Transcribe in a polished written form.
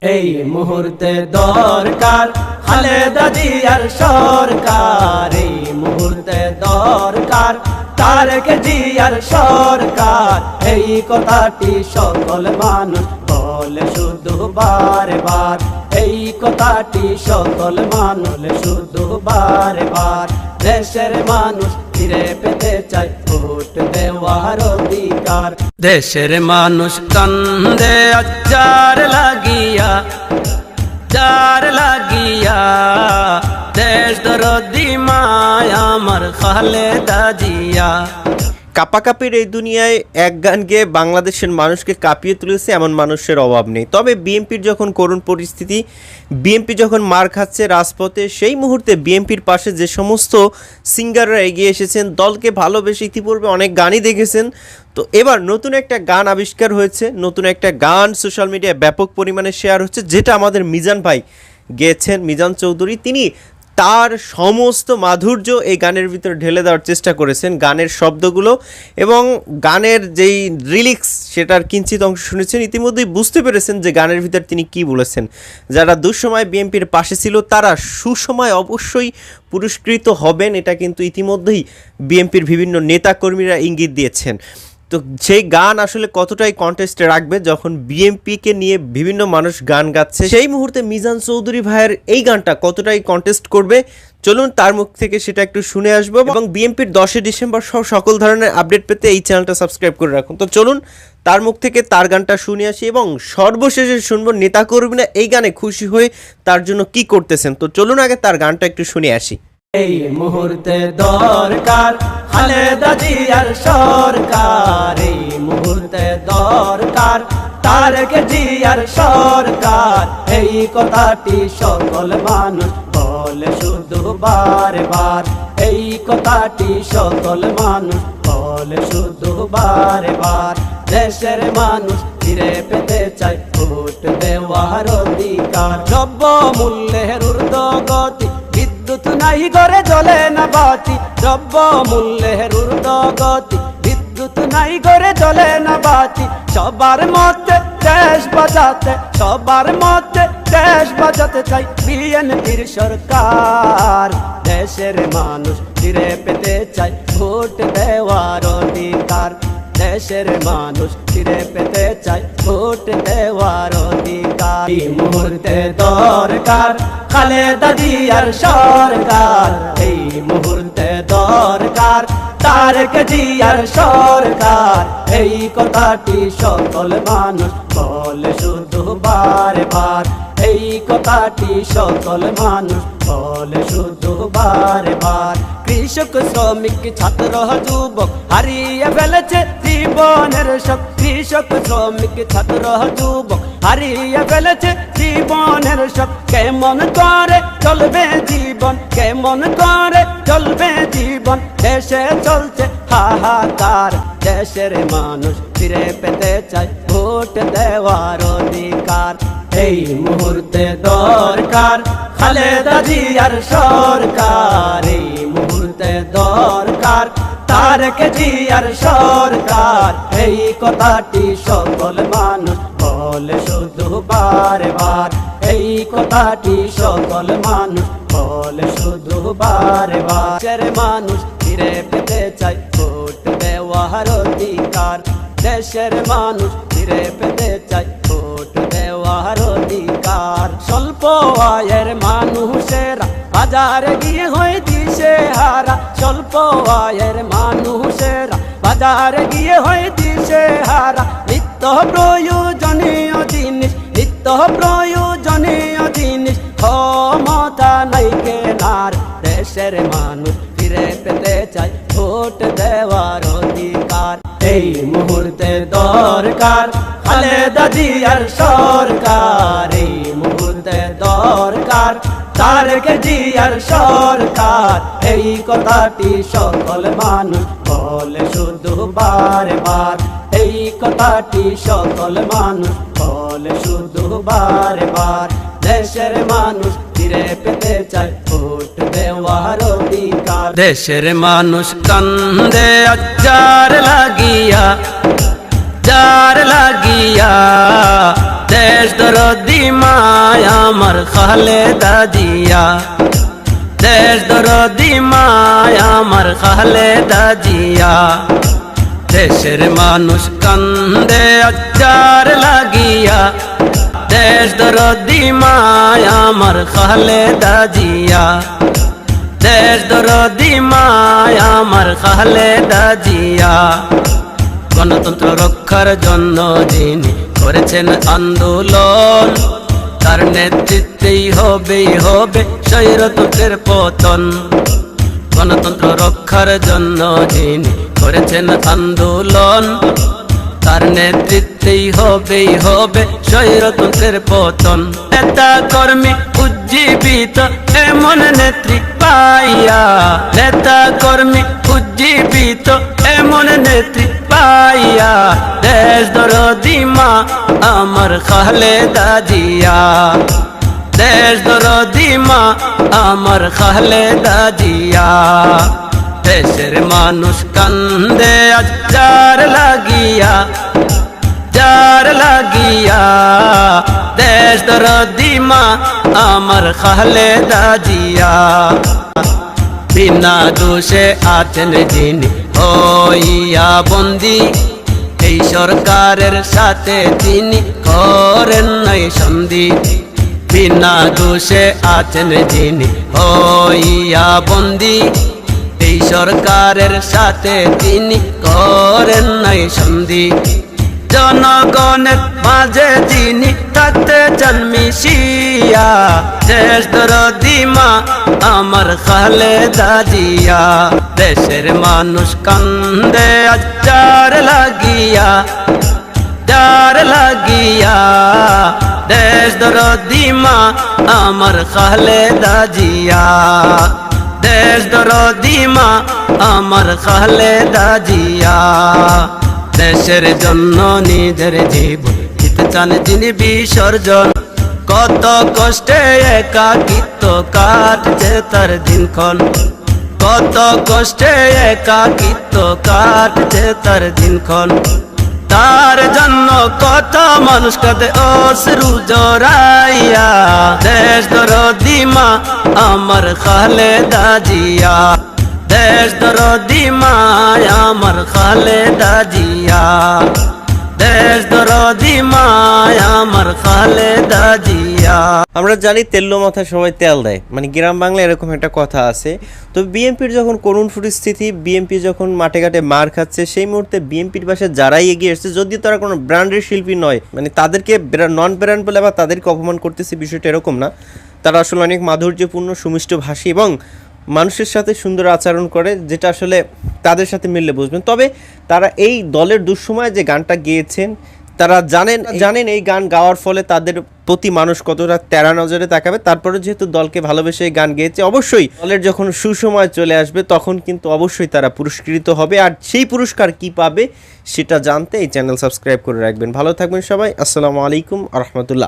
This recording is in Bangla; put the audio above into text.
এই মুহূর্তে দরকার খালেদা জিয়ার সরকার, এই মুহূর্তে দরকার তারেক জিয়ার সরকার। এই কথাটি সকল মানুষ বলে শুধু বারে বার, এই কথাটি সকল মানুষ শুধু বারে বার। দেশের মানুষ ফিরে পেতে চায় ভোট দেওয়ার অধিকার। দেশের মানুষ কান্দে যার লাগিয়া, যার লাগিয়া দেশ দরদি মায় আমার খালেদা জিয়া। কাপাকাপির এই দুনিয়ায় এক গান গেয়ে বাংলাদেশের মানুষকে কাঁপিয়ে তুলেছে এমন মানুষের অভাব নেই। তবে বিএনপির যখন করুণ পরিস্থিতি, বিএনপি যখন মার খাচ্ছে রাজপথে, সেই মুহূর্তে বিএনপির পাশে যে সমস্ত সিঙ্গাররা এগিয়ে এসেছেন, দলকে ভালোবেসে ইতিপূর্বে অনেক গানই দেখেছেন, তো এবার নতুন একটা গান আবিষ্কার হয়েছে, নতুন একটা গান সোশ্যাল মিডিয়ায় ব্যাপক পরিমাণে শেয়ার হচ্ছে, যেটা আমাদের মিজান ভাই গেয়েছেন, মিজান চৌধুরী। তিনি তার সমস্ত মাধুর্য এই গানের ভিতরে ঢেলে দেওয়ার চেষ্টা করেছেন, গানের শব্দগুলো এবং গানের যেই লিরিক্স সেটার কিঞ্চিত অংশ শুনেছেন, ইতিমধ্যেই বুঝতে পেরেছেন যে গানের ভিতরে তিনি কি বলেছেন। যারা দুঃসময় বিএনপির পাশে ছিল তারা সুসময় অবশ্যই পুরস্কৃত হবেন, এটা কিন্তু ইতিমধ্যেই বিএনপির বিভিন্ন নেতাকর্মীরা ইঙ্গিত দিয়েছেন। তো সেই গান আসলে কতটাই কন্টেস্টে রাখবে যখন বিএনপিকে নিয়ে বিভিন্ন মানুষ গান গাচ্ছে, সেই মুহূর্তে মিজান চৌধুরী ভাইয়ের এই গানটা কতটাই কন্টেস্ট করবে, চলুন তার মুখ থেকে সেটা একটু শুনে আসবো। এবং বিএনপির 10 ডিসেম্বর সহ সকল ধরনের আপডেট পেতে এই চ্যানেলটা সাবস্ক্রাইব করে রাখুন। তো চলুন তার মুখ থেকে তার গানটা শুনে আসি এবং সর্বশেষে শুনবো নেতাকর্মীরা এই গানে খুশি হয়ে তার জন্য কি করতেছেন। তো চলুন আগে তার গানটা একটু শুনে আসি। এই মুহূর্তে দরকার খালেদা জিয়ার সরকার, এই মুহূর্তে দরকার তারেক জিয়ার সরকার। এই কথাটি সকল মানুষ বলে শুধু বারে বার, এই কথাটি সকল মানুষ বলে শুধু বারে বার। দেশের মানুষ ফিরে পেতে চায় ভোট দেওয়ার অধিকার। দ্রব্য মূল্যের ঊর্ধ্বগতি, বিদ্যুৎ নাই ঘরে জ্বলে না বাতি। দ্রব্য মূল্যের ঊর্ধ্বগতি, বিদ্যুৎ নাই ঘরে জ্বলে না বাতি। সবার মধ্যে দেশ বাঁচাতে, সবার মধ্যে দেশ বাঁচাতে চাই বিএনপির সরকার। দেশের মানুষ ফিরে পেতে চায় ভোট দেওয়ার অধিকার। দেশের মানুষ ফিরে পেতে চায় ভোট দেওয়ার অধিকার। এই মুহূর্তে দরকার খালেদা জিয়ার সরকার, এই মুহূর্তে দরকার তারেক জিয়ার সরকার। এই কথাটি সকল মানুষ বলে শুধু বারে বার, এই কথাটি সকল মানুষ বলে শুধু বারে বার। কৃষক শ্রমিক ছাত্র যুবক হারিয়ে ফেলেছে জীবনের সব। কৃষক শ্রমিক ছাত্র যুবক হারিয়ে ফেলেছে জীবনের সব। কেমন করে চলবে জীবন, কেমন করে চলবে জীবন। দেশে চলছে হাহাকার, দেশের মানুষ ফিরে পেতে চায় ভোট দেওয়ার অধিকার। এই মুহূর্তে দরকার খালেদা জিয়ার সরকার, এই মুহূর্তে দরকার তারেক জিয়ার সরকার। এই কথাটি সকল মানুষ বলে শুধু বারে বার, এই কথাটি সকল মানুষ বলে শুধু বারে বার। দেশের মানুষ ফিরে পেতে চায় ভোট দেওয়ার অধিকার। দেশের মানুষ ফিরে পেতে চায় ভোট দেওয়ার অধিকার। স্বল্প আয়ের মানুষেরা বাজারে গিয়ে হয়ে দিশে হারা। স্বল্প আয়ের মানুষেরা বাজারে গিয়ে হয়ে দিশে হারা। নিত্য প্রয়োজনীয় জিনিস, নিত্য প্রয়োজনীয় জিনিস ক্ষমতা নাই কেনার। দেশের মানুষ ফিরে পেতে চায় ভোট দেওয়ার অধিকার। এই মুহূর্তে দরকার খালেদা জিয়ার সরকার, এই মুহূর্তে দরকার তারেক জিয়ার সরকার। এই কথাটি সকল মানুষ বলে শুধু বারে বার, এই কথাটি সকল মানুষ বলে শুধু বারে বার। দেশের মানুষ ফিরে পেতে চায় ভোট দেওয়ার অধিকার। দেশের মানুষ কান্দে যার লাগিয়া, যার লাগিয়া দেশ দরদি দরদি মায়া আমার খালেদা জিয়া, দেশ দরদি মায়া আমার খালেদা জিয়া। দেশের মানুষ কান্দে আচার লাগিয়া, দেশ দরদি মায়া আমার খালেদা জিয়া, দেশ দরদি মায়া আমার খালেদা জিয়া। গণতন্ত্র রক্ষার জন্য যিনি করেছেন আন্দোলন, তার নেতৃত্বেই হবে স্বৈরতন্ত্রের পতন। গণতন্ত্র রক্ষার জন্য যিনি করেছেন আন্দোলন, তার নেতৃত্বেই হবে স্বৈরতন্ত্রের পতন। নেতা কর্মী উজ্জীবিত এমন নেত্রী পাইয়া, নেতা কর্মী উজ্জীবিত এমন নেত্রী পাইয়া, দেশ দরদি মা আমার খালেদা জিয়া, দেশ দরদি মা আমার খালেদা জিয়া। দেশের মানুষ কান্দে আজ যার লাগিয়া, যার লাগিয়া, দেশ দরদি মা আমার খালেদা জিয়া। বিনা দোষে আছেন যিনি হইয়া বন্দি, এই সরকারের সাথে তিনি করেন নাই সন্ধি। বিনা দোষে আছেন যিনি হইয়া বন্দি, এই সরকারের সাথে তিনি করেন নাই সন্ধি। জনগণের মাঝে যিনি থাকতে চান মিশিয়া, দেশ দরদি মা আমার খালেদা জিয়া। দেশের মানুষ কান্দে আজ যার লাগিয়া, যার লাগিয়া, দেশ দরদি মা আমার খালেদা জিয়া, দেশ দরদি মা আমার খালেদা জিয়া। দেশের জন্য নিজের জীবন দিতে চান যিনি বিসর্জন, কত কষ্টে একাকিত্ব কাটছে তার দিনক্ষণ, কত কষ্টে একাকিত্ব কাটছে তার দিনক্ষণ। তার জন্য কত মানুষ কাঁদে অশ্রু জড়াইয়া, দেশ দরদি মা আমার খালেদা জিয়া, দেশ দরদি মা আমার খালেদা জিয়া, দেশ দরদি মা আমার খালেদা জিয়া। আমরা জানি তেল্লো মাথায় সবাই তেল দেয়, মানে গ্রাম বাংলায় এরকম একটা কথা আছে। তো বিএনপির যখন করুণ পরিস্থিতি, বিএনপি যখন মাঠে ঘাটে মার খাচ্ছে, সেই মুহূর্তে বিএনপির পাশে যারাই এগিয়ে এসছে, যদিও তারা কোনো ব্র্যান্ডের শিল্পী নয়, মানে তাদেরকে নন ব্র্যান্ড বলে আবার তাদেরকে অপমান করতেছে, বিষয়টা এরকম না। তারা আসলে অনেক মাধুর্যপূর্ণ সুমিষ্ট ভাষী এবং মানুষের সাথে সুন্দর আচরণ করে, যেটা আসলে তাদের সাথে মিললে বুঝবেন। তবে তারা এই দলের দুঃসময়ে যে গানটা গেয়েছেন, তারা জানেন এই গান গাওয়ার ফলে তাদের প্রতি মানুষ কতটা তেরা নজরে তাকাবে। তারপরে যেহেতু দলকে ভালোবেসে এই গান গেয়েছে, অবশ্যই দলের যখন সুসময় চলে আসবে তখন কিন্তু অবশ্যই তারা পুরস্কৃত হবে। আর সেই পুরস্কার কি পাবে সেটা জানতে এই চ্যানেল সাবস্ক্রাইব করে রাখবেন। ভালো থাকবেন সবাই। আসসালামু আলাইকুম আ রহমতুল্লাহ।